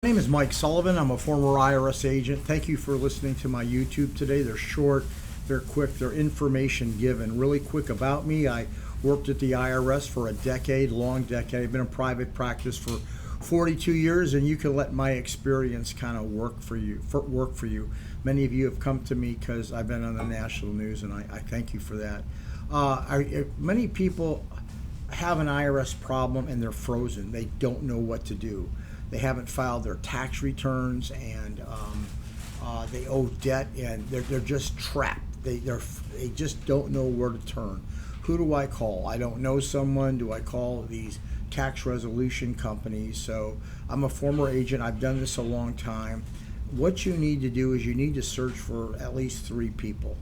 My name is Mike Sullivan. I'm a former IRS agent. Thank you for listening to my YouTube today. They're short, they're quick, they're information given. Really quick about me, I worked at the IRS for a decade, long decade. I've been in private practice for 42 years, and you can let my experience kind of work for you. Many of you have come to me because I've been on the national news, and I thank you for that. Many people have an IRS problem and they're frozen. They don't know what to do. They haven't filed their tax returns, and they owe debt, and they're just trapped. They just don't know where to turn. Who do I call? I don't know someone. Do I call these tax resolution companies? So I'm a former agent. I've done this a long time. What you need to do is you need to search for at least three people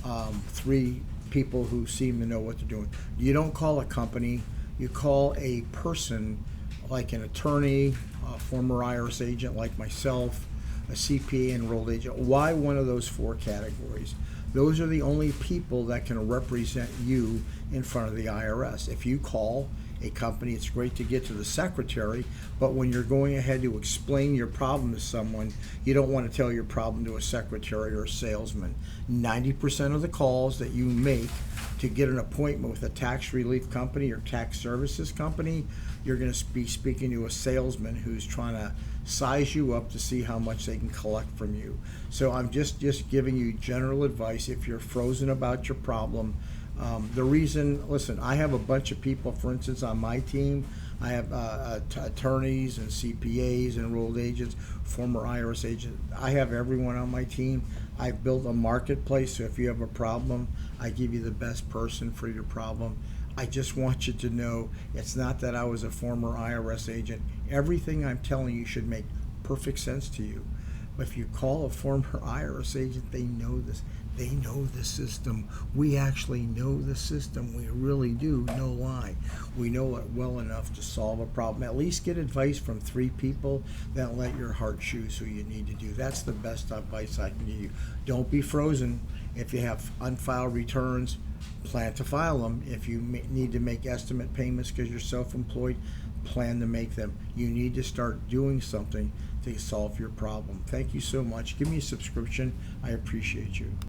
who seem to know what they're doing. You don't call a company. You call a person, like an attorney, a former IRS agent like myself, a CPA, enrolled agent. Why one of those four categories? Those are the only people that can represent you in front of the IRS. If you call a company, it's great to get to the secretary, but when you're going ahead to explain your problem to someone, you don't want to tell your problem to a secretary or a salesman. 90% of the calls that you make to get an appointment with a tax relief company or tax services company, you're going to be speaking to a salesman who's trying to size you up to see how much they can collect from you. So I'm just giving you general advice. If you're frozen about your problem, listen, I have a bunch of people, for instance, on my team. I have attorneys and CPAs, enrolled agents, former IRS agents. I have everyone on my team. I've built a marketplace, so if you have a problem, I give you the best person for your problem. I just want you to know it's not that I was a former IRS agent. Everything I'm telling you should make perfect sense to you. But if you call a former IRS agent, they know this. They know the system. We actually know the system. We really do, no lie. We know it well enough to solve a problem. At least get advice from three people that let your heart choose who you need to do. That's the best advice I can give you. Don't be frozen. If you have unfiled returns, plan to file them. If you need to make estimate payments because you're self-employed, plan to make them. You need to start doing something to solve your problem. Thank you so much. Give me a subscription. I appreciate you.